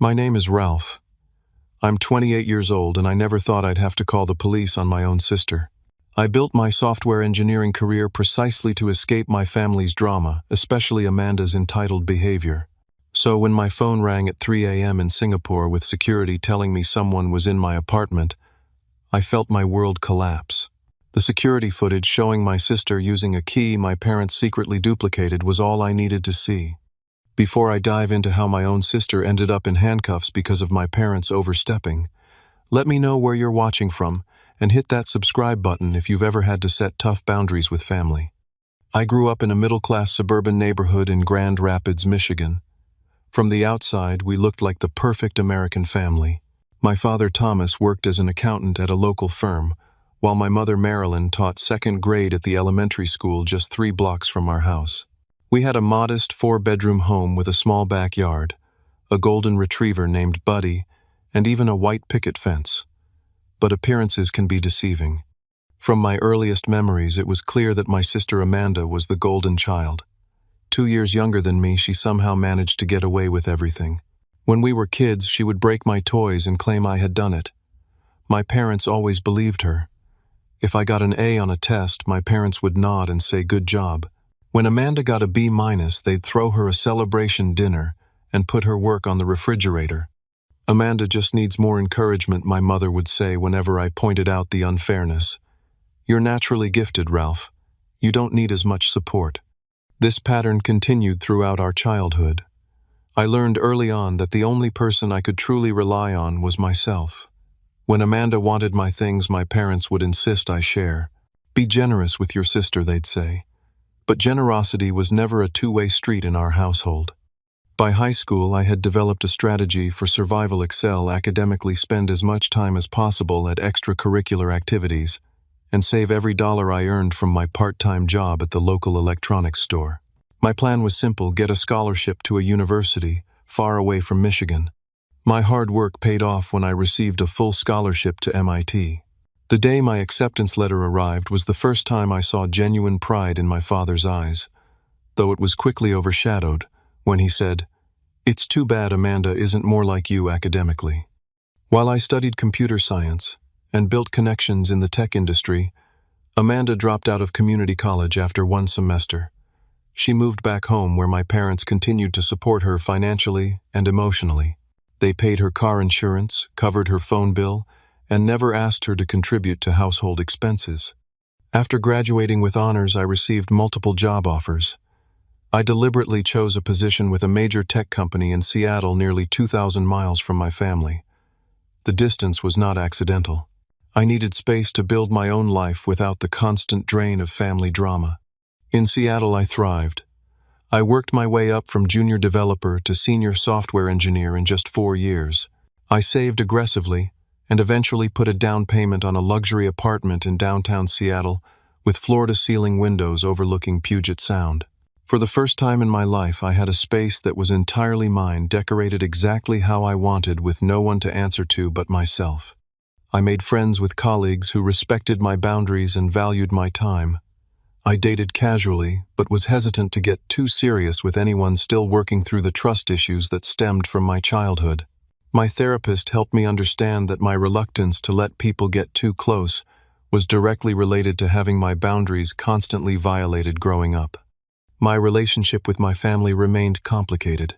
My name is Ralph. I'm 28 years old and I never thought I'd have to call the police on my own sister. I built my software engineering career precisely to escape my family's drama, especially Amanda's entitled behavior. So when my phone rang at 3 a.m. in Singapore with security telling me someone was in my apartment, I felt my world collapse. The security footage showing my sister using a key my parents secretly duplicated was all I needed to see. Before I dive into how my own sister ended up in handcuffs because of my parents overstepping, let me know where you're watching from and hit that subscribe button if you've ever had to set tough boundaries with family. I grew up in a middle-class suburban neighborhood in Grand Rapids, Michigan. From the outside, we looked like the perfect American family. My father, Thomas, worked as an accountant at a local firm, while my mother, Marilyn, taught second grade at the elementary school just 3 blocks from our house. We had a modest 4-bedroom home with a small backyard, a golden retriever named Buddy, and even a white picket fence. But appearances can be deceiving. From my earliest memories, it was clear that my sister Amanda was the golden child. 2 years younger than me, she somehow managed to get away with everything. When we were kids, she would break my toys and claim I had done it. My parents always believed her. If I got an A on a test, my parents would nod and say, "Good job." When Amanda got a B-, they'd throw her a celebration dinner and put her work on the refrigerator. "Amanda just needs more encouragement," my mother would say whenever I pointed out the unfairness. "You're naturally gifted, Ralph. You don't need as much support." This pattern continued throughout our childhood. I learned early on that the only person I could truly rely on was myself. When Amanda wanted my things, my parents would insist I share. "Be generous with your sister," they'd say. But generosity was never a two-way street in our household. By high school, I had developed a strategy for survival: excel academically, spend as much time as possible at extracurricular activities, and save every dollar I earned from my part-time job at the local electronics store. My plan was simple: get a scholarship to a university far away from Michigan. My hard work paid off when I received a full scholarship to MIT. The day my acceptance letter arrived was the first time I saw genuine pride in my father's eyes, though it was quickly overshadowed when he said, "It's too bad Amanda isn't more like you academically." While I studied computer science and built connections in the tech industry, Amanda dropped out of community college after 1 semester. She moved back home where my parents continued to support her financially and emotionally. They paid her car insurance, covered her phone bill, and never asked her to contribute to household expenses. After graduating with honors, I received multiple job offers. I deliberately chose a position with a major tech company in Seattle, nearly 2,000 miles from my family. The distance was not accidental. I needed space to build my own life without the constant drain of family drama. In Seattle, I thrived. I worked my way up from junior developer to senior software engineer in just 4 years. I saved aggressively and eventually put a down payment on a luxury apartment in downtown Seattle with floor-to-ceiling windows overlooking Puget Sound. For the first time in my life, I had a space that was entirely mine, decorated exactly how I wanted, with no one to answer to but myself. I made friends with colleagues who respected my boundaries and valued my time. I dated casually, but was hesitant to get too serious with anyone still working through the trust issues that stemmed from my childhood. My therapist helped me understand that my reluctance to let people get too close was directly related to having my boundaries constantly violated growing up. My relationship with my family remained complicated.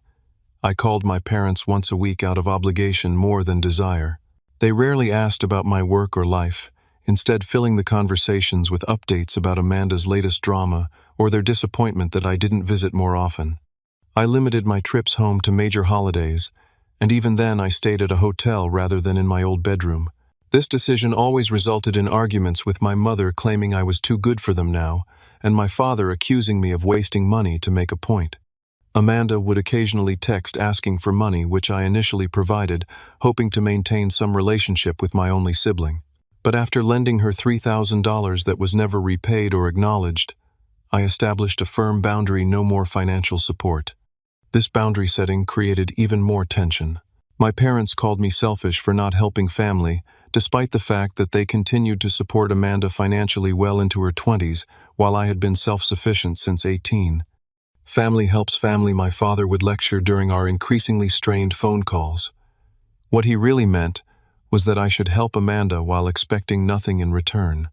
I called my parents once a week out of obligation more than desire. They rarely asked about my work or life, instead filling the conversations with updates about Amanda's latest drama or their disappointment that I didn't visit more often. I limited my trips home to major holidays, and even then I stayed at a hotel rather than in my old bedroom. This decision always resulted in arguments, with my mother claiming I was too good for them now, and my father accusing me of wasting money to make a point. Amanda would occasionally text asking for money, which I initially provided, hoping to maintain some relationship with my only sibling. But after lending her $3,000 that was never repaid or acknowledged, I established a firm boundary: no more financial support. This boundary setting created even more tension. My parents called me selfish for not helping family, despite the fact that they continued to support Amanda financially well into her 20s, while I had been self-sufficient since 18. Family helps family, my father would lecture during our increasingly strained phone calls. What he really meant was that I should help Amanda while expecting nothing in return.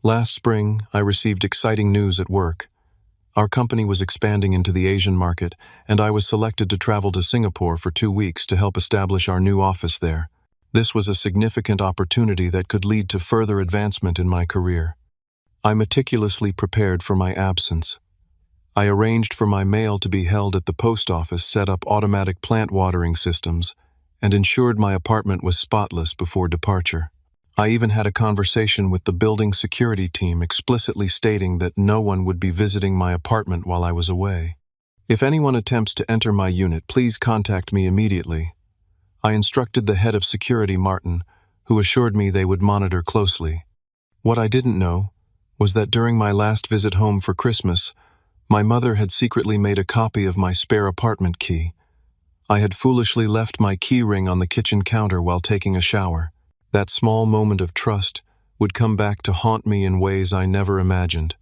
Last spring, I received exciting news at work. Our company was expanding into the Asian market, and I was selected to travel to Singapore for 2 weeks to help establish our new office there. This was a significant opportunity that could lead to further advancement in my career. I meticulously prepared for my absence. I arranged for my mail to be held at the post office, set up automatic plant watering systems, and ensured my apartment was spotless before departure. I even had a conversation with the building security team, explicitly stating that no one would be visiting my apartment while I was away. If anyone attempts to enter my unit, please contact me immediately. I instructed the head of security, Martin, who assured me they would monitor closely. What I didn't know was that during my last visit home for Christmas, my mother had secretly made a copy of my spare apartment key. I had foolishly left my key ring on the kitchen counter while taking a shower. That small moment of trust would come back to haunt me in ways I never imagined.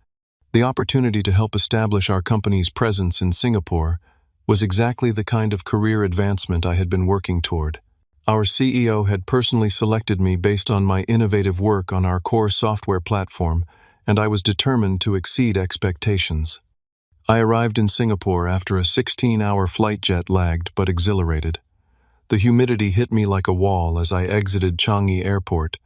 The opportunity to help establish our company's presence in Singapore was exactly the kind of career advancement I had been working toward. Our CEO had personally selected me based on my innovative work on our core software platform, and I was determined to exceed expectations. I arrived in Singapore after a 16-hour flight, jet-lagged but exhilarated. The humidity hit me like a wall as I exited Changi Airport,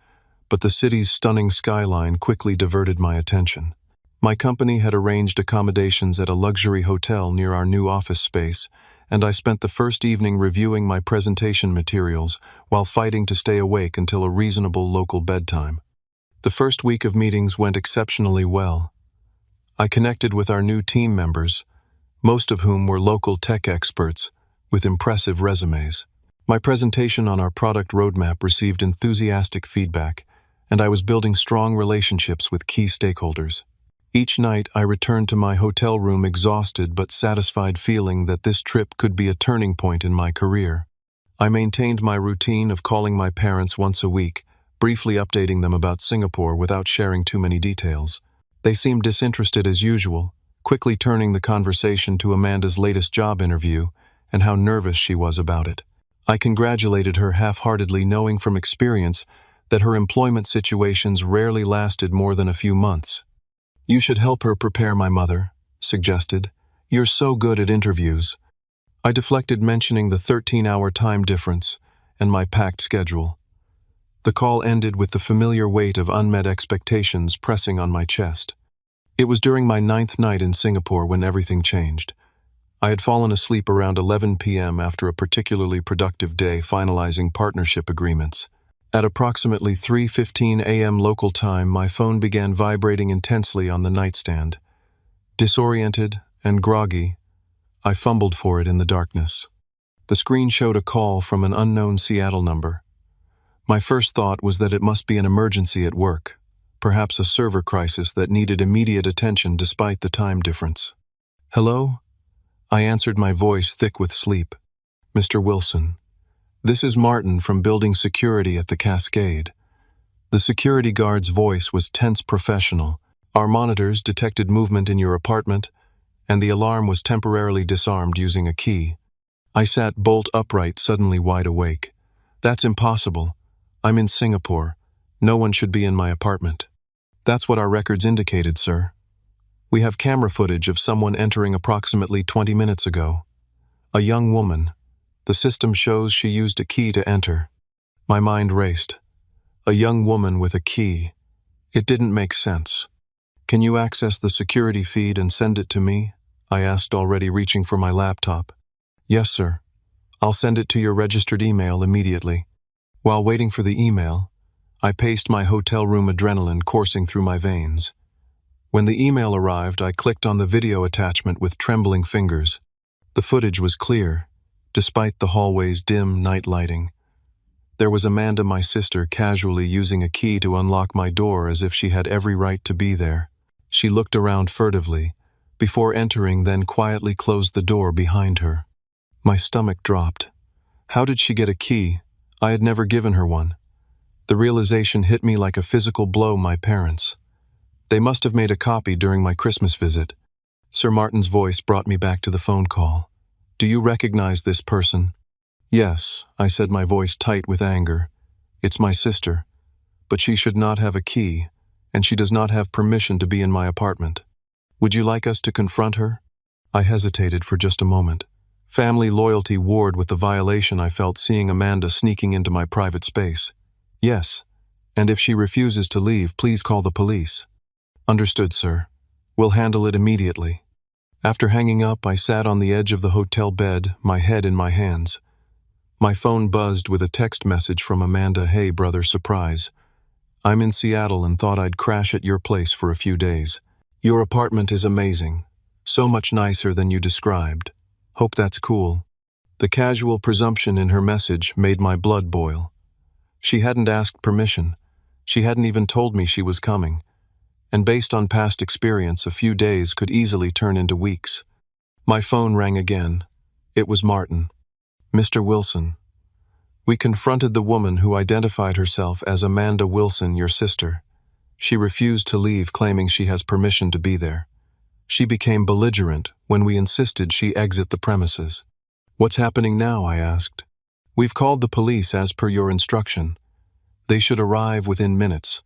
but the city's stunning skyline quickly diverted my attention. My company had arranged accommodations at a luxury hotel near our new office space, and I spent the first evening reviewing my presentation materials while fighting to stay awake until a reasonable local bedtime. The first week of meetings went exceptionally well. I connected with our new team members, most of whom were local tech experts with impressive resumes. My presentation on our product roadmap received enthusiastic feedback, and I was building strong relationships with key stakeholders. Each night, I returned to my hotel room exhausted but satisfied, feeling that this trip could be a turning point in my career. I maintained my routine of calling my parents once a week, briefly updating them about Singapore without sharing too many details. They seemed disinterested as usual, quickly turning the conversation to Amanda's latest job interview and how nervous she was about it. I congratulated her half-heartedly, knowing from experience that her employment situations rarely lasted more than a few months. "You should help her prepare," my mother suggested. "You're so good at interviews." I deflected, mentioning the 13-hour time difference and my packed schedule. The call ended with the familiar weight of unmet expectations pressing on my chest. It was during my 9th night in Singapore when everything changed. I had fallen asleep around 11 p.m. after a particularly productive day finalizing partnership agreements. At approximately 3:15 a.m. local time, my phone began vibrating intensely on the nightstand. Disoriented and groggy, I fumbled for it in the darkness. The screen showed a call from an unknown Seattle number. My first thought was that it must be an emergency at work, perhaps a server crisis that needed immediate attention despite the time difference. "Hello?" I answered, my voice thick with sleep. "Mr. Wilson, this is Martin from Building Security at the Cascade." The security guard's voice was tense, professional. "Our monitors detected movement in your apartment, and the alarm was temporarily disarmed using a key." I sat bolt upright, suddenly wide awake. "That's impossible. I'm in Singapore. No one should be in my apartment." "That's what our records indicated, sir. We have camera footage of someone entering approximately 20 minutes ago. A young woman. The system shows she used a key to enter." My mind raced. A young woman with a key. It didn't make sense. "Can you access the security feed and send it to me?" I asked, already reaching for my laptop. "Yes, sir. I'll send it to your registered email immediately." While waiting for the email, I paced my hotel room, adrenaline coursing through my veins. When the email arrived, I clicked on the video attachment with trembling fingers. The footage was clear, despite the hallway's dim night lighting. There was Amanda, my sister, casually using a key to unlock my door as if she had every right to be there. She looked around furtively, before entering, then quietly closed the door behind her. My stomach dropped. How did she get a key? I had never given her one. The realization hit me like a physical blow. My parents. They must have made a copy during my Christmas visit. Sir Martin's voice brought me back to the phone call. "Do you recognize this person?" "Yes," I said, my voice tight with anger. "It's my sister, but she should not have a key, and she does not have permission to be in my apartment. Would you like us to confront her?" I hesitated for just a moment. Family loyalty warred with the violation I felt seeing Amanda sneaking into my private space. "Yes, and if she refuses to leave, please call the police." "Understood, sir. We'll handle it immediately." After hanging up, I sat on the edge of the hotel bed, my head in my hands. My phone buzzed with a text message from Amanda. "Hey, brother, surprise. I'm in Seattle and thought I'd crash at your place for a few days. Your apartment is amazing. So much nicer than you described. Hope that's cool." The casual presumption in her message made my blood boil. She hadn't asked permission. She hadn't even told me she was coming. And based on past experience, a few days could easily turn into weeks. My phone rang again. It was Martin. "Mr. Wilson, we confronted the woman who identified herself as Amanda Wilson, your sister. She refused to leave, claiming she has permission to be there. She became belligerent when we insisted she exit the premises." "What's happening now?" I asked. "We've called the police as per your instruction. They should arrive within minutes."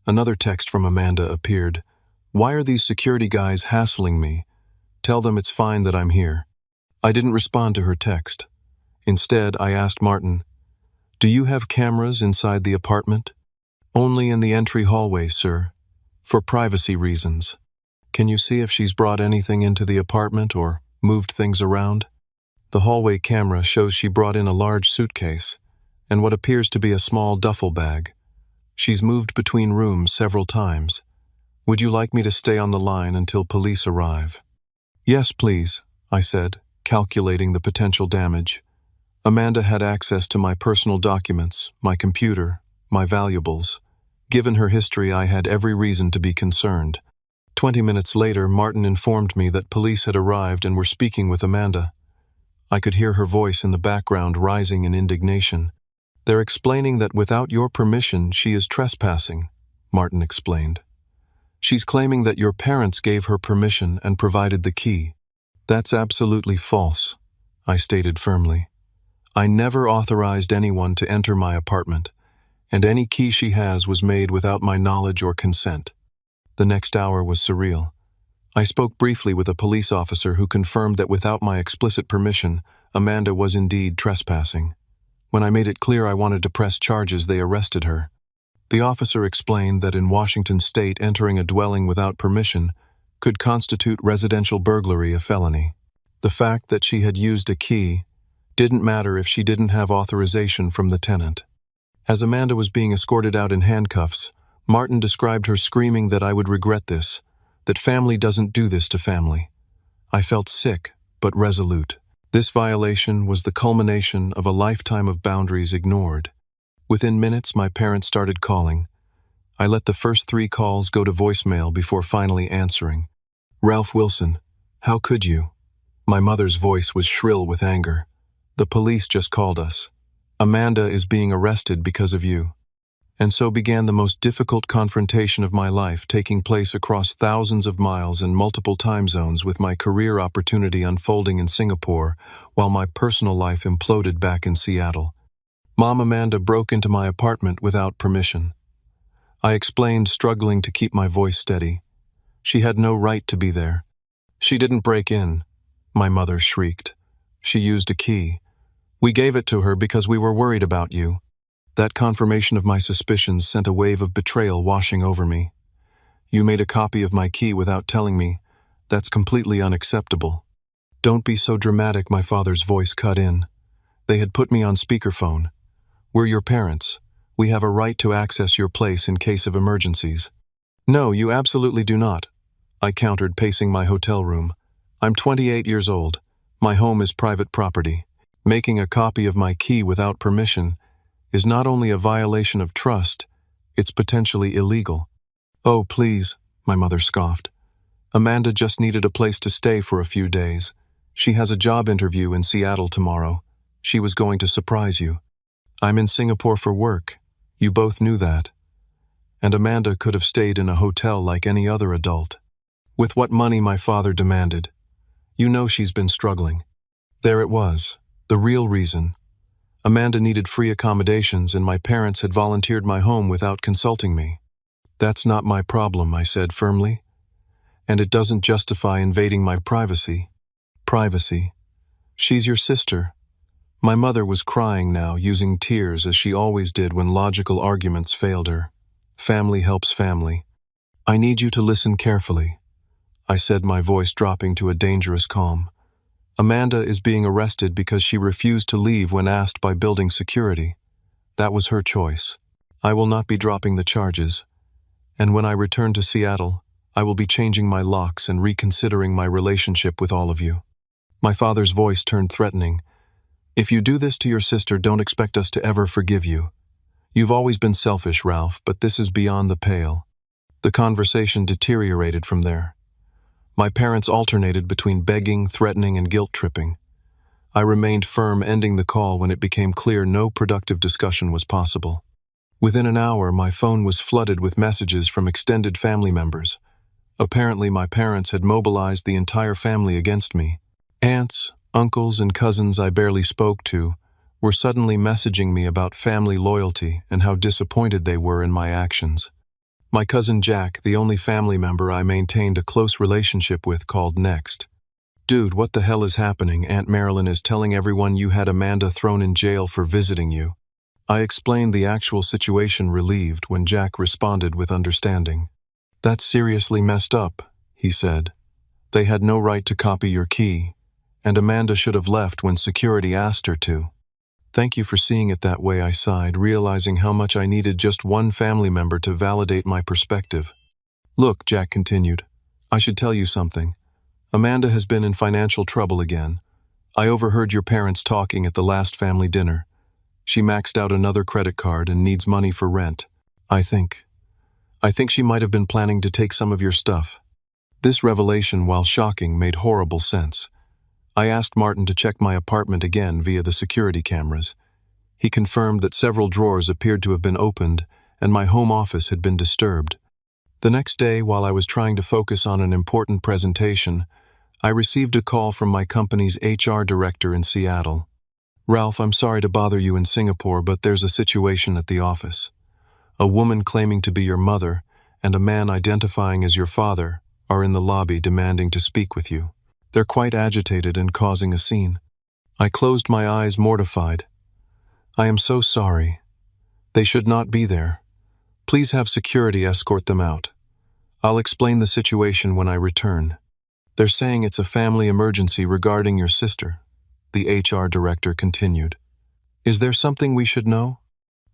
Another text from Amanda appeared. "Why are these security guys hassling me? Tell them it's fine that I'm here." I didn't respond to her text. Instead, I asked Martin, "Do you have cameras inside the apartment?" "Only in the entry hallway, sir, for privacy reasons." "Can you see if she's brought anything into the apartment or moved things around?" The hallway camera shows she brought in a large suitcase and what appears to be a small duffel bag. She's moved between rooms several times. Would you like me to stay on the line until police arrive?" "Yes, please," I said, calculating the potential damage. Amanda had access to my personal documents, my computer, my valuables. Given her history, I had every reason to be concerned. 20 minutes later, Martin informed me that police had arrived and were speaking with Amanda. I could hear her voice in the background rising in indignation. "They're explaining that without your permission, she is trespassing," Martin explained. "She's claiming that your parents gave her permission and provided the key." "That's absolutely false," I stated firmly. "I never authorized anyone to enter my apartment, and any key she has was made without my knowledge or consent." The next hour was surreal. I spoke briefly with a police officer who confirmed that without my explicit permission, Amanda was indeed trespassing. When I made it clear I wanted to press charges, they arrested her. The officer explained that in Washington state, entering a dwelling without permission could constitute residential burglary, a felony. The fact that she had used a key didn't matter if she didn't have authorization from the tenant. As Amanda was being escorted out in handcuffs, Martin described her screaming that I would regret this, that family doesn't do this to family. I felt sick, but resolute. This violation was the culmination of a lifetime of boundaries ignored. Within minutes, my parents started calling. I let the first 3 calls go to voicemail before finally answering. "Ralph Wilson, how could you?" My mother's voice was shrill with anger. "The police just called us. Amanda is being arrested because of you." And so began the most difficult confrontation of my life, taking place across thousands of miles and multiple time zones, with my career opportunity unfolding in Singapore while my personal life imploded back in Seattle. Mom Amanda broke into my apartment without permission. I explained, struggling to keep my voice steady. She had no right to be there. "She didn't break in," my mother shrieked. "She used a key. We gave it to her because we were worried about you." That confirmation of my suspicions sent a wave of betrayal washing over me. "You made a copy of my key without telling me. That's completely unacceptable." "Don't be so dramatic," my father's voice cut in. "They had put me on speakerphone. We're your parents. We have a right to access your place in case of emergencies." "No, you absolutely do not," I countered, pacing my hotel room. "I'm 28 years old. My home is private property. Making a copy of my key without permission is not only a violation of trust, it's potentially illegal." "Oh, please," my mother scoffed. "Amanda just needed a place to stay for a few days. She has a job interview in Seattle tomorrow. She was going to surprise you. I'm in Singapore for work. You both knew that. And Amanda could have stayed in a hotel like any other adult." With what money my father demanded. You know she's been struggling. There it was, the real reason. Amanda needed free accommodations and my parents had volunteered my home without consulting me. That's not my problem, I said firmly. And it doesn't justify invading my privacy. Privacy. She's your sister. My mother was crying now, using tears as she always did when logical arguments failed her. Family helps family. I need you to listen carefully, I said, my voice dropping to a dangerous calm. Amanda is being arrested because she refused to leave when asked by building security. That was her choice. I will not be dropping the charges. And when I return to Seattle, I will be changing my locks and reconsidering my relationship with all of you. My father's voice turned threatening. If you do this to your sister, don't expect us to ever forgive you. You've always been selfish, Ralph, but this is beyond the pale. The conversation deteriorated from there. My parents alternated between begging, threatening, and guilt-tripping. I remained firm, ending the call when it became clear no productive discussion was possible. Within an hour, my phone was flooded with messages from extended family members. Apparently, my parents had mobilized the entire family against me. Aunts, uncles, and cousins I barely spoke to were suddenly messaging me about family loyalty and how disappointed they were in my actions. My cousin Jack, the only family member I maintained a close relationship with, called next. Dude, what the hell is happening? Aunt Marilyn is telling everyone you had Amanda thrown in jail for visiting you. I explained the actual situation, relieved, when Jack responded with understanding. That's seriously messed up, he said. They had no right to copy your key, and Amanda should have left when security asked her to. Thank you for seeing it that way, I sighed, realizing how much I needed just one family member to validate my perspective. Look, Jack continued, I should tell you something. Amanda has been in financial trouble again. I overheard your parents talking at the last family dinner. She maxed out another credit card and needs money for rent. I think she might have been planning to take some of your stuff. This revelation, while shocking, made horrible sense. I asked Martin to check my apartment again via the security cameras. He confirmed that several drawers appeared to have been opened and my home office had been disturbed. The next day, while I was trying to focus on an important presentation, I received a call from my company's HR director in Seattle. Ralph, I'm sorry to bother you in Singapore, but there's a situation at the office. A woman claiming to be your mother and a man identifying as your father are in the lobby demanding to speak with you. They're quite agitated and causing a scene. I closed my eyes, mortified. I am so sorry. They should not be there. Please have security escort them out. I'll explain the situation when I return. They're saying it's a family emergency regarding your sister, the HR director continued. Is there something we should know?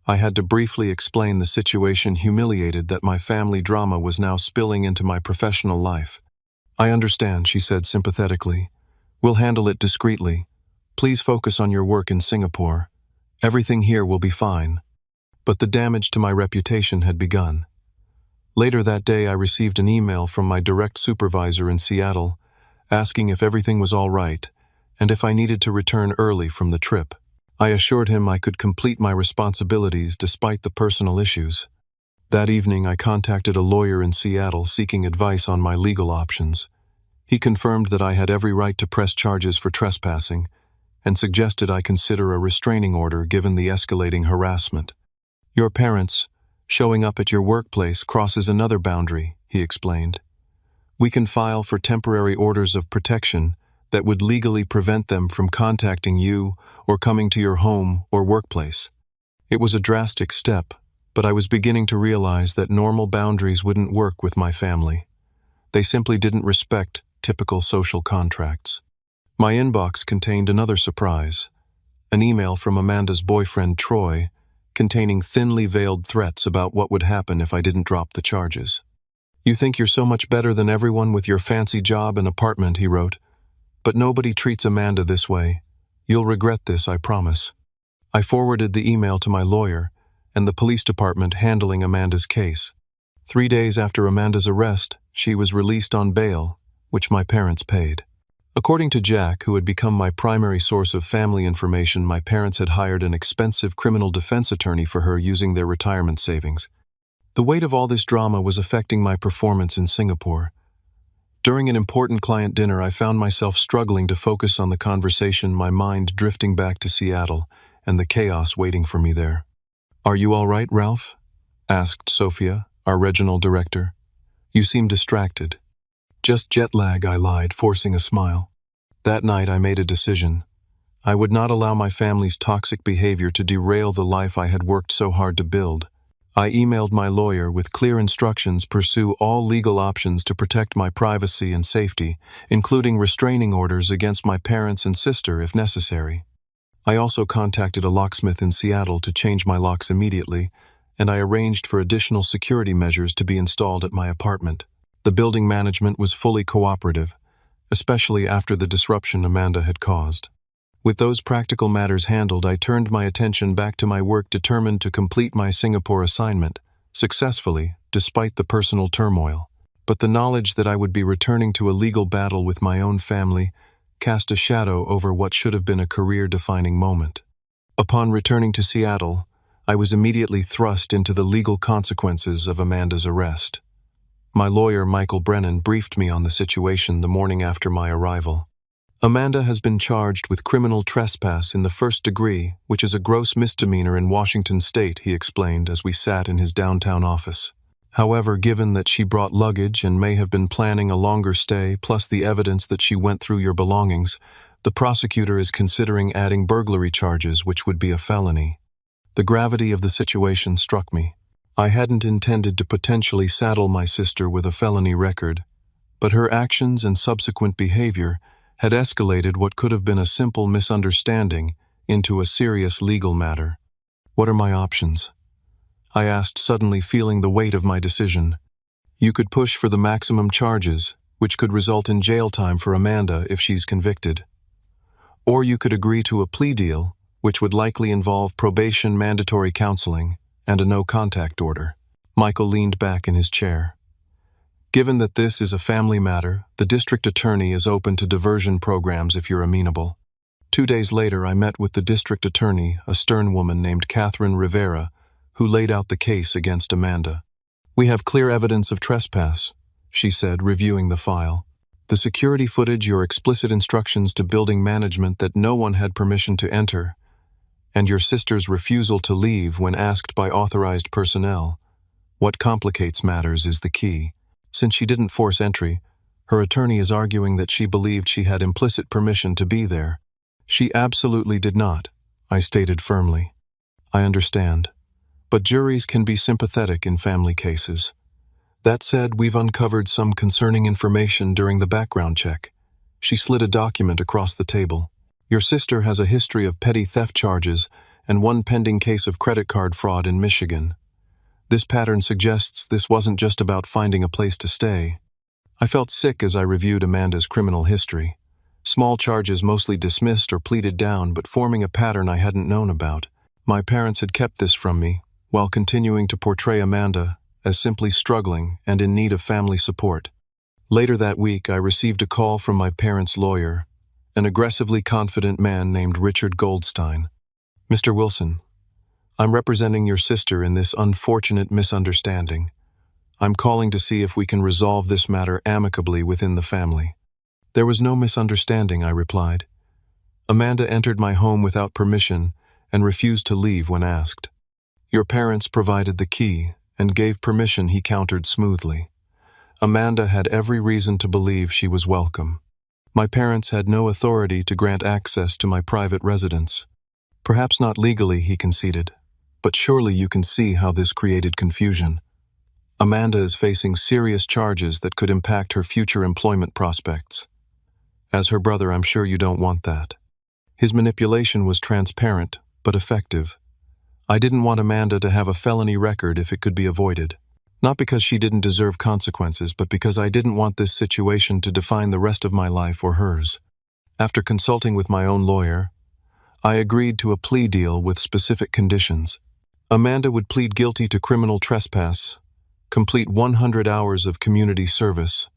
I had to briefly explain the situation, humiliated that my family drama was now spilling into my professional life. I understand, she said sympathetically. We'll handle it discreetly. Please focus on your work in Singapore. Everything here will be fine. But the damage to my reputation had begun. Later that day, I received an email from my direct supervisor in Seattle, asking if everything was all right, and if I needed to return early from the trip. I assured him I could complete my responsibilities despite the personal issues. That evening, I contacted a lawyer in Seattle seeking advice on my legal options. He confirmed that I had every right to press charges for trespassing and suggested I consider a restraining order given the escalating harassment. Your parents showing up at your workplace crosses another boundary, he explained. We can file for temporary orders of protection that would legally prevent them from contacting you or coming to your home or workplace. It was a drastic step, but I was beginning to realize that normal boundaries wouldn't work with my family. They simply didn't respect typical social contracts. My inbox contained another surprise, an email from Amanda's boyfriend, Troy, containing thinly veiled threats about what would happen if I didn't drop the charges. You think you're so much better than everyone with your fancy job and apartment, he wrote. But nobody treats Amanda this way. You'll regret this, I promise. I forwarded the email to my lawyer and the police department handling Amanda's case. 3 days after Amanda's arrest, she was released on bail, which my parents paid. According to Jack, who had become my primary source of family information, my parents had hired an expensive criminal defense attorney for her using their retirement savings. The weight of all this drama was affecting my performance in Singapore. During an important client dinner, I found myself struggling to focus on the conversation, my mind drifting back to Seattle and the chaos waiting for me there. "Are you all right, Ralph?" asked Sophia, our regional director. "You seem distracted." "Just jet lag," I lied, forcing a smile. That night I made a decision. I would not allow my family's toxic behavior to derail the life I had worked so hard to build. I emailed my lawyer with clear instructions to pursue all legal options to protect my privacy and safety, including restraining orders against my parents and sister if necessary. I also contacted a locksmith in Seattle to change my locks immediately, and I arranged for additional security measures to be installed at my apartment. The building management was fully cooperative, especially after the disruption Amanda had caused. With those practical matters handled, I turned my attention back to my work, determined to complete my Singapore assignment, successfully, despite the personal turmoil. But the knowledge that I would be returning to a legal battle with my own family cast a shadow over what should have been a career-defining moment. Upon returning to Seattle, I was immediately thrust into the legal consequences of Amanda's arrest. My lawyer, Michael Brennan, briefed me on the situation the morning after my arrival. "Amanda has been charged with criminal trespass in the first degree, which is a gross misdemeanor in Washington state," he explained as we sat in his downtown office. "However, given that she brought luggage and may have been planning a longer stay, plus the evidence that she went through your belongings, the prosecutor is considering adding burglary charges, which would be a felony." The gravity of the situation struck me. I hadn't intended to potentially saddle my sister with a felony record, but her actions and subsequent behavior had escalated what could have been a simple misunderstanding into a serious legal matter. "What are my options?" I asked, suddenly feeling the weight of my decision. "You could push for the maximum charges, which could result in jail time for Amanda if she's convicted. Or you could agree to a plea deal, which would likely involve probation, mandatory counseling, and a no-contact order." Michael leaned back in his chair. "Given that this is a family matter, the district attorney is open to diversion programs if you're amenable." 2 days later, I met with the district attorney, a stern woman named Catherine Rivera, who laid out the case against Amanda. "We have clear evidence of trespass," she said, reviewing the file. "The security footage, your explicit instructions to building management that no one had permission to enter, and your sister's refusal to leave when asked by authorized personnel. What complicates matters is the key. Since she didn't force entry, her attorney is arguing that she believed she had implicit permission to be there. She absolutely did not," I stated firmly. "I understand, but juries can be sympathetic in family cases. That said, we've uncovered some concerning information during the background check." She slid a document across the table. "Your sister has a history of petty theft charges and one pending case of credit card fraud in Michigan. This pattern suggests this wasn't just about finding a place to stay." I felt sick as I reviewed Amanda's criminal history. Small charges mostly dismissed or pleaded down, but forming a pattern I hadn't known about. My parents had kept this from me, while continuing to portray Amanda as simply struggling and in need of family support. Later that week, I received a call from my parents' lawyer, an aggressively confident man named Richard Goldstein. "Mr. Wilson, I'm representing your sister in this unfortunate misunderstanding. I'm calling to see if we can resolve this matter amicably within the family." "There was no misunderstanding," I replied. "Amanda entered my home without permission and refused to leave when asked. Your parents provided the key and gave permission," he countered smoothly. "Amanda had every reason to believe she was welcome. My parents had no authority to grant access to my private residence." "Perhaps not legally," he conceded, "but surely you can see how this created confusion. Amanda is facing serious charges that could impact her future employment prospects. As her brother, I'm sure you don't want that." His manipulation was transparent, but effective. I didn't want Amanda to have a felony record if it could be avoided. Not because she didn't deserve consequences, but because I didn't want this situation to define the rest of my life or hers. After consulting with my own lawyer, I agreed to a plea deal with specific conditions. Amanda would plead guilty to criminal trespass, complete 100 hours of community service,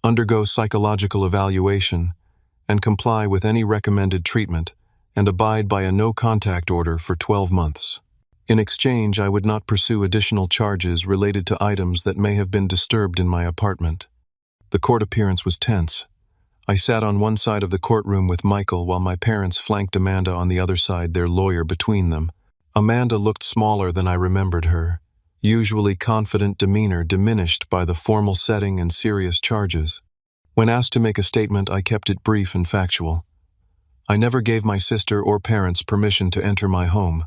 undergo psychological evaluation, and comply with any recommended treatment, and abide by a no-contact order for 12 months. In exchange, I would not pursue additional charges related to items that may have been disturbed in my apartment. The court appearance was tense. I sat on one side of the courtroom with Michael while my parents flanked Amanda on the other side, their lawyer between them. Amanda looked smaller than I remembered her, usually confident demeanor diminished by the formal setting and serious charges. When asked to make a statement, I kept it brief and factual. I never gave my sister or parents permission to enter my home.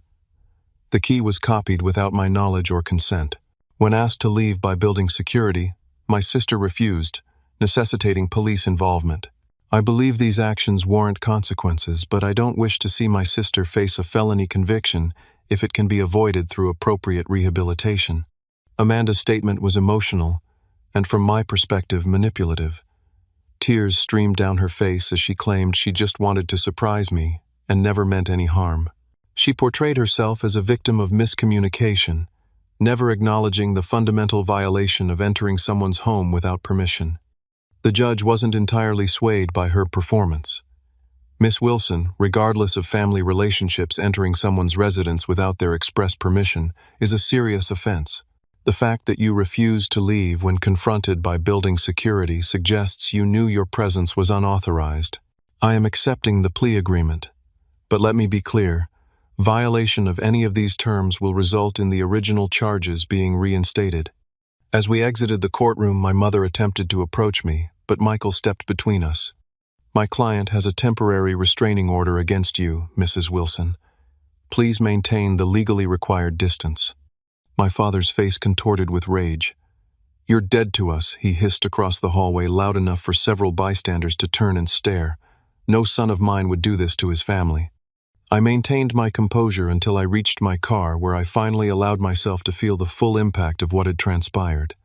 The key was copied without my knowledge or consent. When asked to leave by building security, my sister refused, necessitating police involvement. I believe these actions warrant consequences, but I don't wish to see my sister face a felony conviction if it can be avoided through appropriate rehabilitation. Amanda's statement was emotional, and from my perspective, manipulative. Tears streamed down her face as she claimed she just wanted to surprise me and never meant any harm. She portrayed herself as a victim of miscommunication, never acknowledging the fundamental violation of entering someone's home without permission. The judge wasn't entirely swayed by her performance. Miss Wilson, regardless of family relationships, entering someone's residence without their express permission is a serious offense. The fact that you refused to leave when confronted by building security suggests you knew your presence was unauthorized. I am accepting the plea agreement, but let me be clear, violation of any of these terms will result in the original charges being reinstated. As we exited the courtroom, my mother attempted to approach me, but Michael stepped between us. My client has a temporary restraining order against you, Mrs. Wilson. Please maintain the legally required distance. My father's face contorted with rage. You're dead to us, he hissed across the hallway, loud enough for several bystanders to turn and stare. No son of mine would do this to his family. I maintained my composure until I reached my car, where I finally allowed myself to feel the full impact of what had transpired.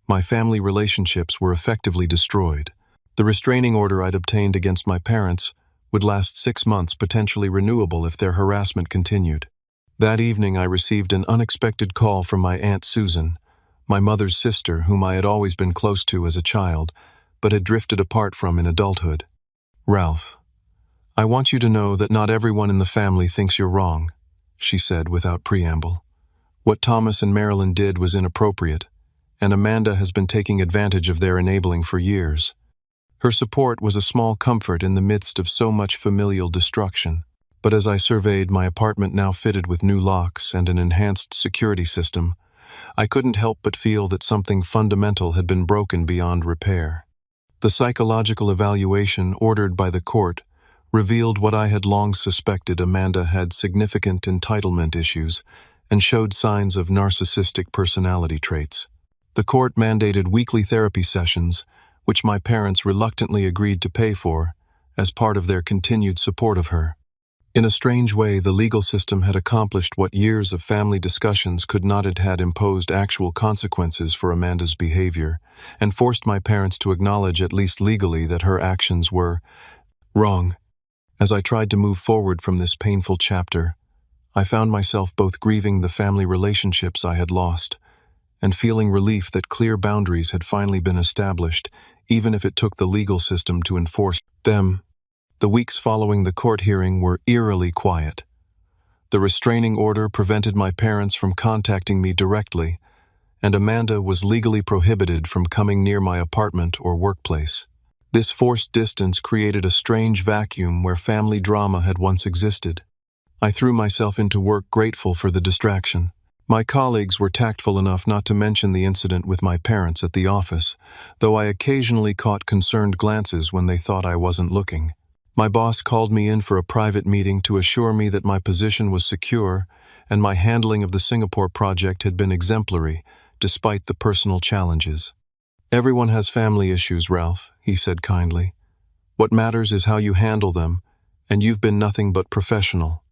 My family relationships were effectively destroyed. The restraining order I'd obtained against my parents would last 6 months, potentially renewable if their harassment continued. That evening I received an unexpected call from my Aunt Susan, my mother's sister, whom I had always been close to as a child, but had drifted apart from in adulthood. Ralph, I want you to know that not everyone in the family thinks you're wrong, she said without preamble. What Thomas and Marilyn did was inappropriate, and Amanda has been taking advantage of their enabling for years. Her support was a small comfort in the midst of so much familial destruction, but as I surveyed my apartment, now fitted with new locks and an enhanced security system, I couldn't help but feel that something fundamental had been broken beyond repair. The psychological evaluation ordered by the court revealed what I had long suspected: Amanda had significant entitlement issues and showed signs of narcissistic personality traits. The court mandated weekly therapy sessions, which my parents reluctantly agreed to pay for as part of their continued support of her. In a strange way, the legal system had accomplished what years of family discussions could not. It had imposed actual consequences for Amanda's behavior and forced my parents to acknowledge, at least legally, that her actions were wrong. As I tried to move forward from this painful chapter, I found myself both grieving the family relationships I had lost and feeling relief that clear boundaries had finally been established, even if it took the legal system to enforce them. The weeks following the court hearing were eerily quiet. The restraining order prevented my parents from contacting me directly, and Amanda was legally prohibited from coming near my apartment or workplace. This forced distance created a strange vacuum where family drama had once existed. I threw myself into work, grateful for the distraction. My colleagues were tactful enough not to mention the incident with my parents at the office, though I occasionally caught concerned glances when they thought I wasn't looking. My boss called me in for a private meeting to assure me that my position was secure and my handling of the Singapore project had been exemplary, despite the personal challenges. Everyone has family issues, Ralph, he said kindly. What matters is how you handle them, and you've been nothing but professional.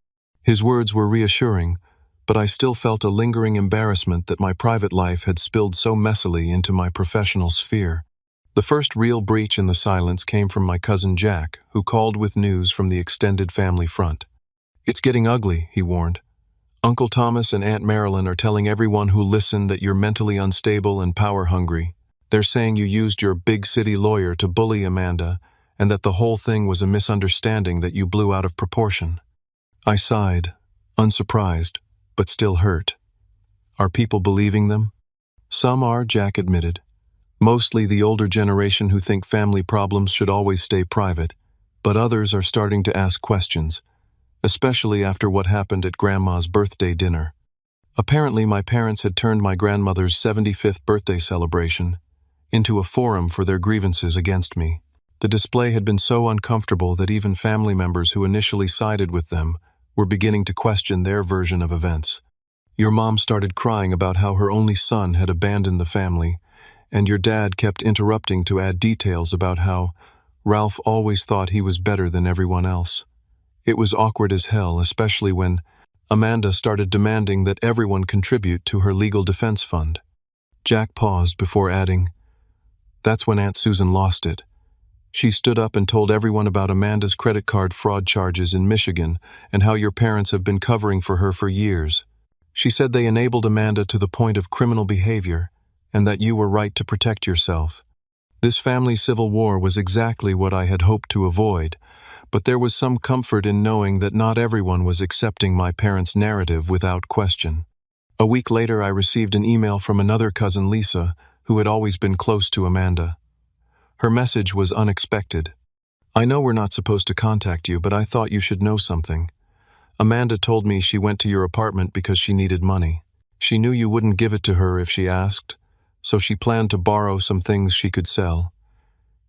His words were reassuring, but I still felt a lingering embarrassment that my private life had spilled so messily into my professional sphere. The first real breach in the silence came from my cousin Jack, who called with news from the extended family front. It's getting ugly, he warned. Uncle Thomas and Aunt Marilyn are telling everyone who listened that you're mentally unstable and power-hungry. They're saying you used your big city lawyer to bully Amanda, and that the whole thing was a misunderstanding that you blew out of proportion. I sighed, unsurprised, but still hurt. Are people believing them? Some are, Jack admitted. Mostly the older generation who think family problems should always stay private, but others are starting to ask questions, especially after what happened at Grandma's birthday dinner. Apparently, my parents had turned my grandmother's 75th birthday celebration into a forum for their grievances against me. The display had been so uncomfortable that even family members who initially sided with them were beginning to question their version of events. Your mom started crying about how her only son had abandoned the family, and your dad kept interrupting to add details about how Ralph always thought he was better than everyone else. It was awkward as hell, especially when Amanda started demanding that everyone contribute to her legal defense fund. Jack paused before adding, "That's when Aunt Susan lost it. She stood up and told everyone about Amanda's credit card fraud charges in Michigan and how your parents have been covering for her for years. She said they enabled Amanda to the point of criminal behavior and that you were right to protect yourself. This family civil war was exactly what I had hoped to avoid, but there was some comfort in knowing that not everyone was accepting my parents' narrative without question." A week later, I received an email from another cousin, Lisa, who had always been close to Amanda. Her message was unexpected. "I know we're not supposed to contact you, but I thought you should know something. Amanda told me she went to your apartment because she needed money. She knew you wouldn't give it to her if she asked, so she planned to borrow some things she could sell.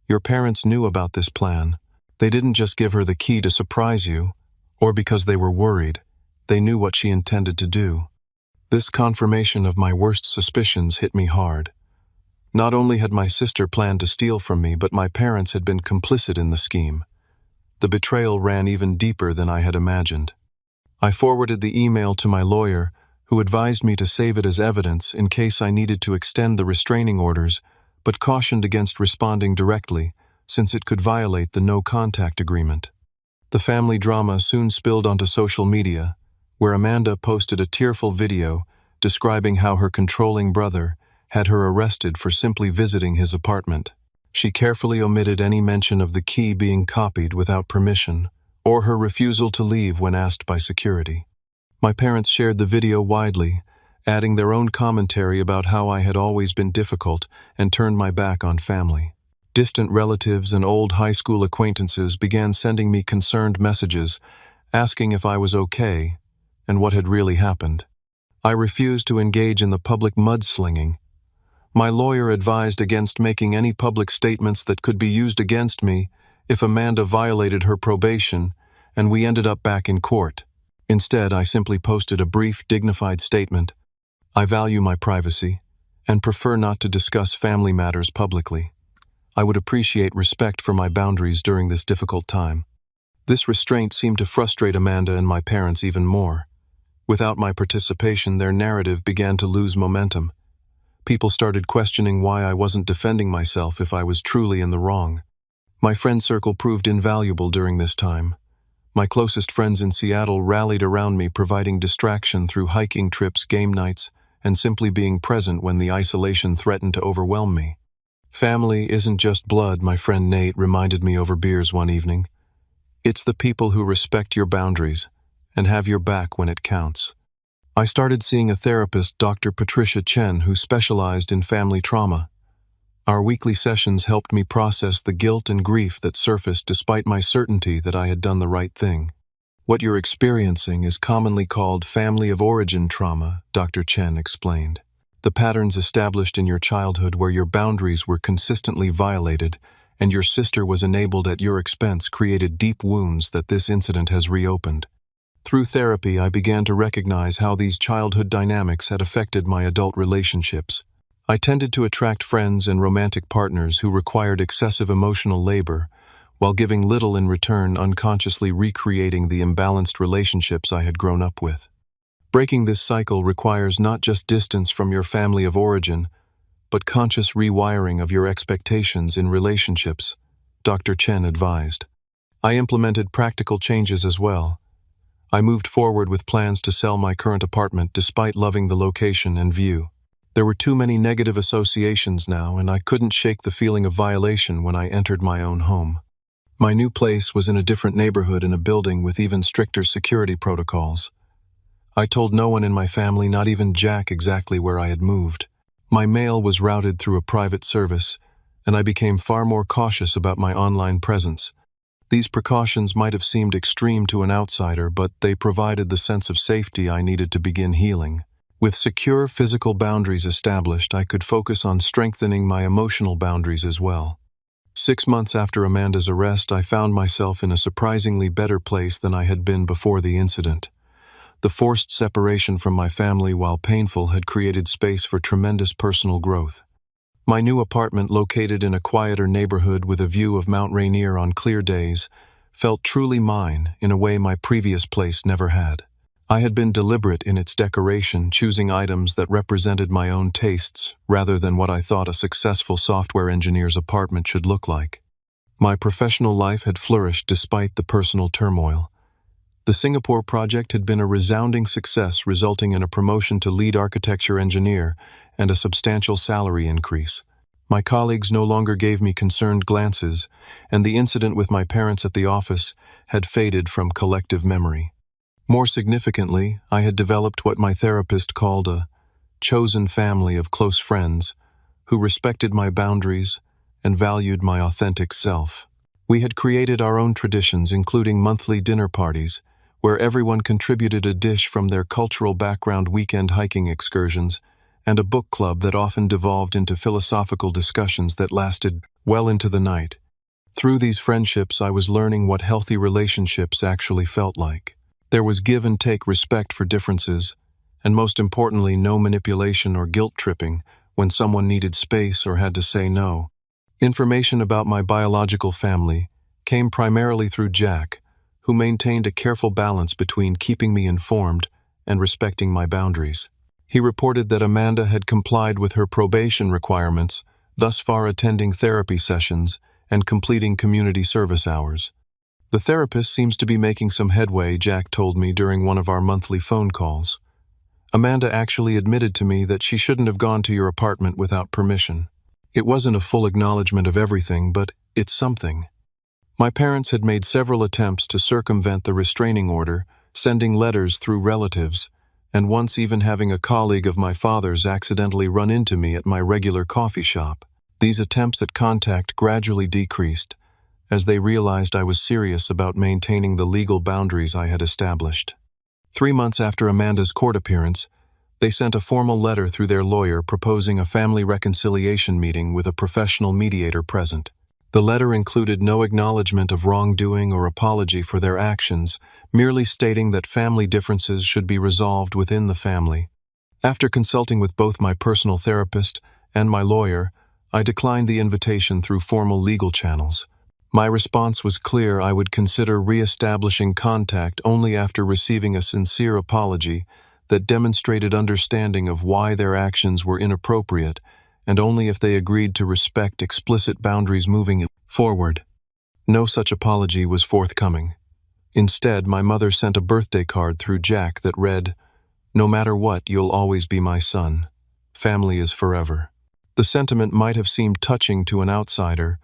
Your parents knew about this plan. They didn't just give her the key to surprise you, or because they were worried. They knew what she intended to do." This confirmation of my worst suspicions hit me hard. Not only had my sister planned to steal from me, but my parents had been complicit in the scheme. The betrayal ran even deeper than I had imagined. I forwarded the email to my lawyer, who advised me to save it as evidence in case I needed to extend the restraining orders, but cautioned against responding directly, since it could violate the no-contact agreement. The family drama soon spilled onto social media, where Amanda posted a tearful video describing how her controlling brother had her arrested for simply visiting his apartment. She carefully omitted any mention of the key being copied without permission, or her refusal to leave when asked by security. My parents shared the video widely, adding their own commentary about how I had always been difficult and turned my back on family. Distant relatives and old high school acquaintances began sending me concerned messages, asking if I was okay and what had really happened. I refused to engage in the public mudslinging. My lawyer advised against making any public statements that could be used against me if Amanda violated her probation, and we ended up back in court. Instead, I simply posted a brief, dignified statement. "I value my privacy and prefer not to discuss family matters publicly. I would appreciate respect for my boundaries during this difficult time." This restraint seemed to frustrate Amanda and my parents even more. Without my participation, their narrative began to lose momentum. People started questioning why I wasn't defending myself if I was truly in the wrong. My friend circle proved invaluable during this time. My closest friends in Seattle rallied around me, providing distraction through hiking trips, game nights, and simply being present when the isolation threatened to overwhelm me. "Family isn't just blood," my friend Nate reminded me over beers one evening. "It's the people who respect your boundaries and have your back when it counts." I started seeing a therapist, Dr. Patricia Chen, who specialized in family trauma. Our weekly sessions helped me process the guilt and grief that surfaced despite my certainty that I had done the right thing. "What you're experiencing is commonly called family of origin trauma," Dr. Chen explained. "The patterns established in your childhood where your boundaries were consistently violated and your sister was enabled at your expense created deep wounds that this incident has reopened." Through therapy, I began to recognize how these childhood dynamics had affected my adult relationships. I tended to attract friends and romantic partners who required excessive emotional labor, while giving little in return, unconsciously recreating the imbalanced relationships I had grown up with. Breaking this cycle requires not just distance from your family of origin, but conscious rewiring of your expectations in relationships, Dr. Chen advised. I implemented practical changes as well. I moved forward with plans to sell my current apartment despite loving the location and view. There were too many negative associations now, and I couldn't shake the feeling of violation when I entered my own home. My new place was in a different neighborhood in a building with even stricter security protocols. I told no one in my family, not even Jack, exactly where I had moved. My mail was routed through a private service, and I became far more cautious about my online presence. These precautions might have seemed extreme to an outsider, but they provided the sense of safety I needed to begin healing. With secure physical boundaries established, I could focus on strengthening my emotional boundaries as well. 6 months after Amanda's arrest, I found myself in a surprisingly better place than I had been before the incident. The forced separation from my family, while painful, had created space for tremendous personal growth. My new apartment, located in a quieter neighborhood with a view of Mount Rainier on clear days, felt truly mine in a way my previous place never had. I had been deliberate in its decoration, choosing items that represented my own tastes rather than what I thought a successful software engineer's apartment should look like. My professional life had flourished despite the personal turmoil. The Singapore project had been a resounding success, resulting in a promotion to lead architecture engineer and a substantial salary increase. My colleagues no longer gave me concerned glances, and the incident with my parents at the office had faded from collective memory. More significantly, I had developed what my therapist called a chosen family of close friends who respected my boundaries and valued my authentic self. We had created our own traditions, including monthly dinner parties, where everyone contributed a dish from their cultural background, weekend hiking excursions, and a book club that often devolved into philosophical discussions that lasted well into the night. Through these friendships, I was learning what healthy relationships actually felt like. There was give and take, respect for differences, and most importantly, no manipulation or guilt tripping when someone needed space or had to say no. Information about my biological family came primarily through Jack, who maintained a careful balance between keeping me informed and respecting my boundaries. He reported that Amanda had complied with her probation requirements, thus far attending therapy sessions and completing community service hours. "The therapist seems to be making some headway," Jack told me during one of our monthly phone calls. "Amanda actually admitted to me that she shouldn't have gone to your apartment without permission. It wasn't a full acknowledgement of everything, but it's something." My parents had made several attempts to circumvent the restraining order, sending letters through relatives, and once even having a colleague of my father's accidentally run into me at my regular coffee shop. These attempts at contact gradually decreased, as they realized I was serious about maintaining the legal boundaries I had established. 3 months after Amanda's court appearance, they sent a formal letter through their lawyer proposing a family reconciliation meeting with a professional mediator present. The letter included no acknowledgement of wrongdoing or apology for their actions, merely stating that family differences should be resolved within the family. After consulting with both my personal therapist and my lawyer, I declined the invitation through formal legal channels. My response was clear: I would consider re-establishing contact only after receiving a sincere apology that demonstrated understanding of why their actions were inappropriate, and only if they agreed to respect explicit boundaries moving forward. No such apology was forthcoming. Instead, my mother sent a birthday card through Jack that read, "No matter what, you'll always be my son. Family is forever." The sentiment might have seemed touching to an outsider,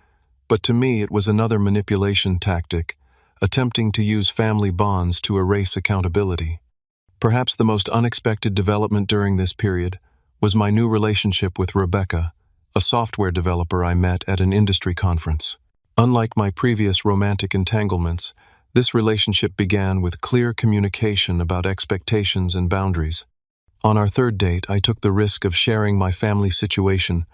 but to me it was another manipulation tactic, attempting to use family bonds to erase accountability. Perhaps the most unexpected development during this period was my new relationship with Rebecca, a software developer I met at an industry conference. Unlike my previous romantic entanglements, this relationship began with clear communication about expectations and boundaries. On our third date, I took the risk of sharing my family situation,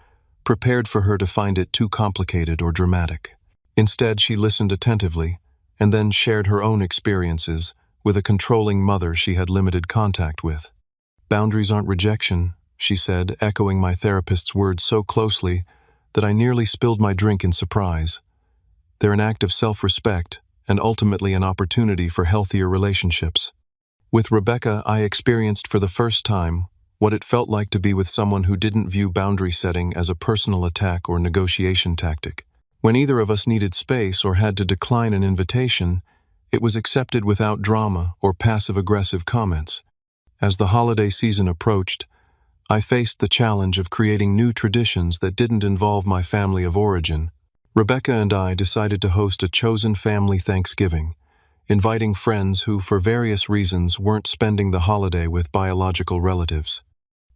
prepared for her to find it too complicated or dramatic. Instead, she listened attentively, and then shared her own experiences with a controlling mother she had limited contact with. "Boundaries aren't rejection," she said, echoing my therapist's words so closely that I nearly spilled my drink in surprise. "They're an act of self-respect and ultimately an opportunity for healthier relationships." With Rebecca, I experienced for the first time what it felt like to be with someone who didn't view boundary setting as a personal attack or negotiation tactic. When either of us needed space or had to decline an invitation, it was accepted without drama or passive-aggressive comments. As the holiday season approached, I faced the challenge of creating new traditions that didn't involve my family of origin. Rebecca and I decided to host a chosen family Thanksgiving, inviting friends who, for various reasons, weren't spending the holiday with biological relatives.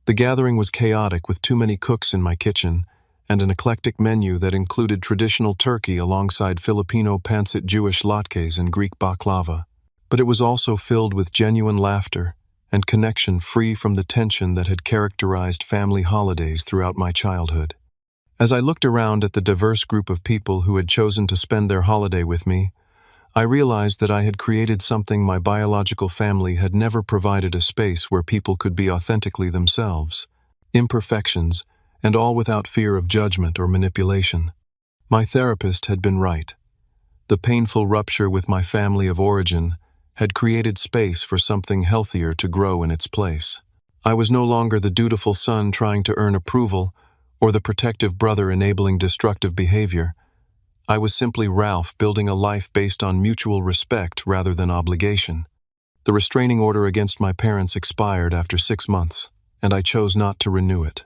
The gathering was chaotic with too many cooks in my kitchen and an eclectic menu that included traditional turkey alongside Filipino pancit, Jewish latkes, and Greek baklava. But it was also filled with genuine laughter and connection free from the tension that had characterized family holidays throughout my childhood. As I looked around at the diverse group of people who had chosen to spend their holiday with me, I realized that I had created something my biological family had never provided: a space where people could be authentically themselves, imperfections, and all without fear of judgment or manipulation. My therapist had been right. The painful rupture with my family of origin had created space for something healthier to grow in its place. I was no longer the dutiful son trying to earn approval or the protective brother enabling destructive behavior. I was simply Ralph, building a life based on mutual respect rather than obligation. The restraining order against my parents expired after 6 months, and I chose not to renew it.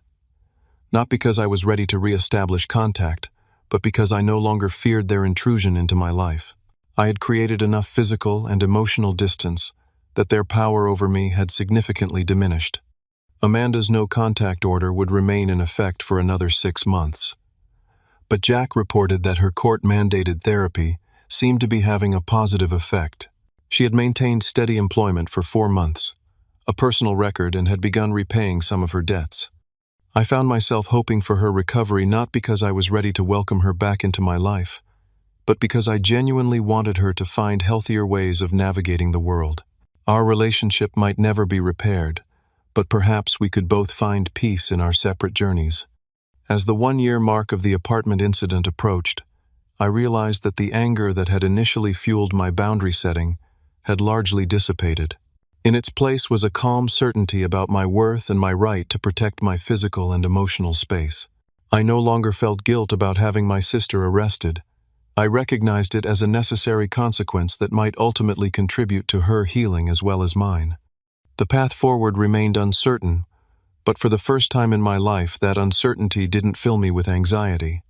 Not because I was ready to re-establish contact, but because I no longer feared their intrusion into my life. I had created enough physical and emotional distance that their power over me had significantly diminished. Amanda's no-contact order would remain in effect for another 6 months. But Jack reported that her court-mandated therapy seemed to be having a positive effect. She had maintained steady employment for 4 months, a personal record, and had begun repaying some of her debts. I found myself hoping for her recovery not because I was ready to welcome her back into my life, but because I genuinely wanted her to find healthier ways of navigating the world. Our relationship might never be repaired, but perhaps we could both find peace in our separate journeys. As the 1-year mark of the apartment incident approached, I realized that the anger that had initially fueled my boundary setting had largely dissipated. In its place was a calm certainty about my worth and my right to protect my physical and emotional space. I no longer felt guilt about having my sister arrested. I recognized it as a necessary consequence that might ultimately contribute to her healing as well as mine. The path forward remained uncertain, but for the first time in my life, that uncertainty didn't fill me with anxiety.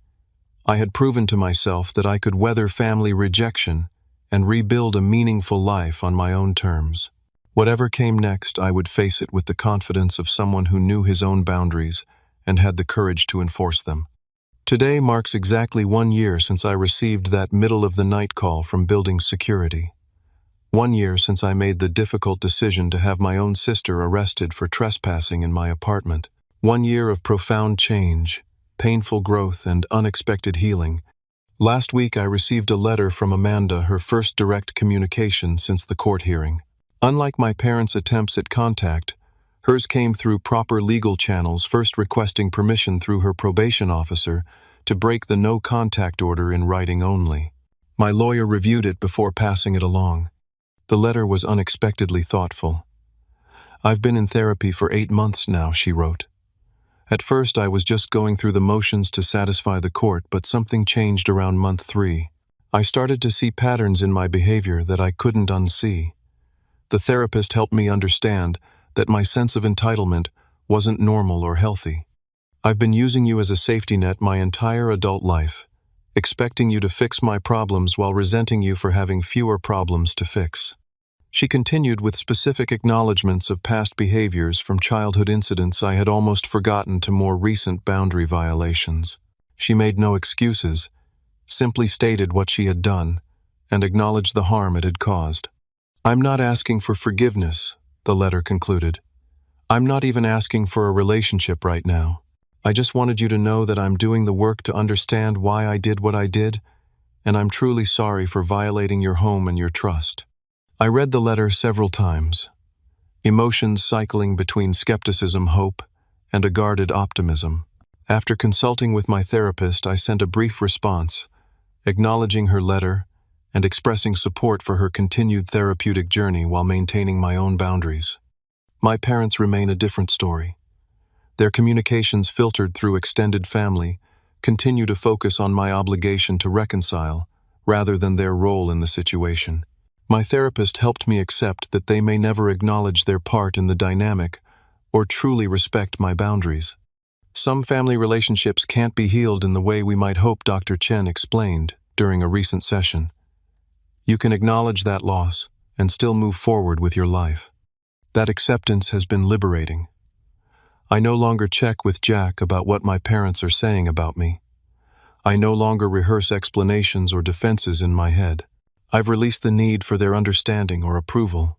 I had proven to myself that I could weather family rejection and rebuild a meaningful life on my own terms. Whatever came next, I would face it with the confidence of someone who knew his own boundaries and had the courage to enforce them. Today marks exactly 1 year since I received that middle-of-the-night call from Building Security. 1 year since I made the difficult decision to have my own sister arrested for trespassing in my apartment. 1 year of profound change, painful growth, and unexpected healing. Last week I received a letter from Amanda, her first direct communication since the court hearing. Unlike my parents' attempts at contact, hers came through proper legal channels, first requesting permission through her probation officer to break the no-contact order in writing only. My lawyer reviewed it before passing it along. The letter was unexpectedly thoughtful. "I've been in therapy for 8 months now," she wrote. "At first I was just going through the motions to satisfy the court, but something changed around month 3. I started to see patterns in my behavior that I couldn't unsee. The therapist helped me understand that my sense of entitlement wasn't normal or healthy. I've been using you as a safety net my entire adult life, expecting you to fix my problems while resenting you for having fewer problems to fix." She continued with specific acknowledgments of past behaviors from childhood incidents I had almost forgotten to more recent boundary violations. She made no excuses, simply stated what she had done, and acknowledged the harm it had caused. "I'm not asking for forgiveness," the letter concluded. "I'm not even asking for a relationship right now. I just wanted you to know that I'm doing the work to understand why I did what I did, and I'm truly sorry for violating your home and your trust." I read the letter several times, emotions cycling between skepticism, hope, and a guarded optimism. After consulting with my therapist, I sent a brief response, acknowledging her letter and expressing support for her continued therapeutic journey while maintaining my own boundaries. My parents remain a different story. Their communications, filtered through extended family, continue to focus on my obligation to reconcile rather than their role in the situation. My therapist helped me accept that they may never acknowledge their part in the dynamic or truly respect my boundaries. Some family relationships can't be healed in the way we might hope, Dr. Chen explained during a recent session. You can acknowledge that loss and still move forward with your life. That acceptance has been liberating. I no longer check with Jack about what my parents are saying about me. I no longer rehearse explanations or defenses in my head. I've released the need for their understanding or approval.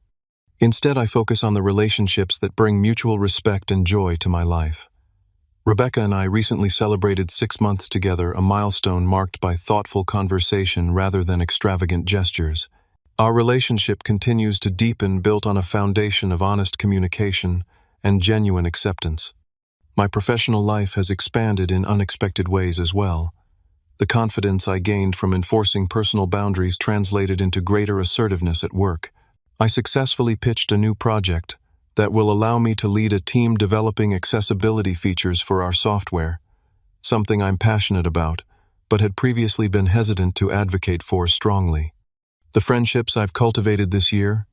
Instead, I focus on the relationships that bring mutual respect and joy to my life. Rebecca and I recently celebrated 6 months together, a milestone marked by thoughtful conversation rather than extravagant gestures. Our relationship continues to deepen, built on a foundation of honest communication and genuine acceptance. My professional life has expanded in unexpected ways as well. The confidence I gained from enforcing personal boundaries translated into greater assertiveness at work. I successfully pitched a new project that will allow me to lead a team developing accessibility features for our software, something I'm passionate about, but had previously been hesitant to advocate for strongly. The friendships I've cultivated this year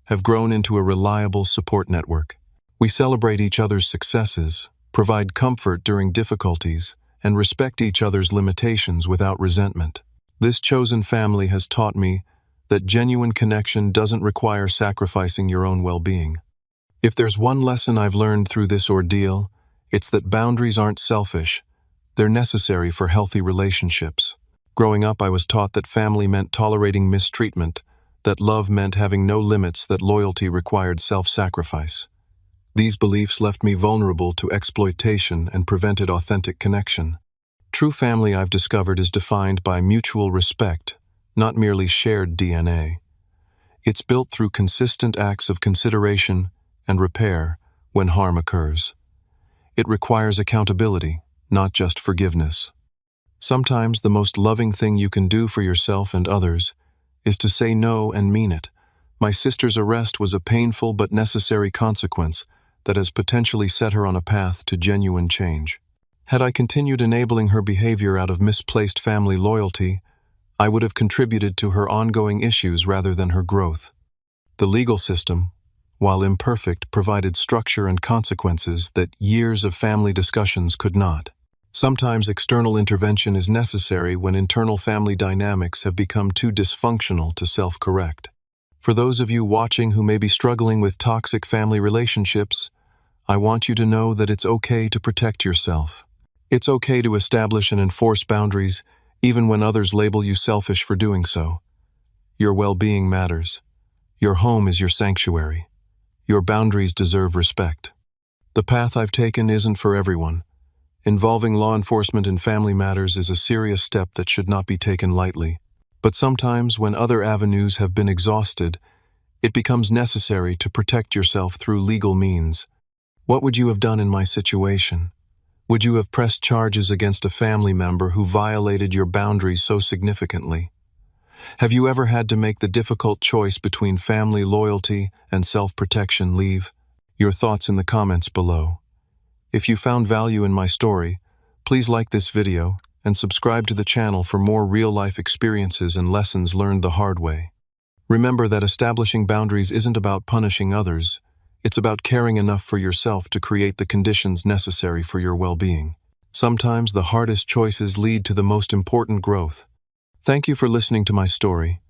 have grown into a reliable support network. We celebrate each other's successes, provide comfort during difficulties, and respect each other's limitations without resentment. This chosen family has taught me that genuine connection doesn't require sacrificing your own well-being. If there's one lesson I've learned through this ordeal, it's that boundaries aren't selfish, they're necessary for healthy relationships. Growing up, I was taught that family meant tolerating mistreatment, that love meant having no limits, that loyalty required self-sacrifice. These beliefs left me vulnerable to exploitation and prevented authentic connection. True family, I've discovered, is defined by mutual respect, not merely shared DNA. It's built through consistent acts of consideration and repair when harm occurs. It requires accountability, not just forgiveness. Sometimes the most loving thing you can do for yourself and others is to say no and mean it. My sister's arrest was a painful but necessary consequence that has potentially set her on a path to genuine change. Had I continued enabling her behavior out of misplaced family loyalty, I would have contributed to her ongoing issues rather than her growth. The legal system, while imperfect, provided structure and consequences that years of family discussions could not. Sometimes external intervention is necessary when internal family dynamics have become too dysfunctional to self-correct. For those of you watching who may be struggling with toxic family relationships, I want you to know that it's okay to protect yourself. It's okay to establish and enforce boundaries, even when others label you selfish for doing so. Your well-being matters. Your home is your sanctuary. Your boundaries deserve respect. The path I've taken isn't for everyone. Involving law enforcement in family matters is a serious step that should not be taken lightly. But sometimes, when other avenues have been exhausted, it becomes necessary to protect yourself through legal means. What would you have done in my situation? Would you have pressed charges against a family member who violated your boundaries so significantly? Have you ever had to make the difficult choice between family loyalty and self-protection? Leave your thoughts in the comments below. If you found value in my story, please like this video and subscribe to the channel for more real-life experiences and lessons learned the hard way. Remember that establishing boundaries isn't about punishing others. It's about caring enough for yourself to create the conditions necessary for your well-being. Sometimes the hardest choices lead to the most important growth. Thank you for listening to my story.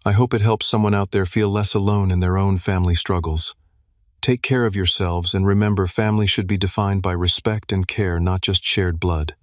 I hope it helps someone out there feel less alone in their own family struggles. Take care of yourselves and remember, family should be defined by respect and care, not just shared blood.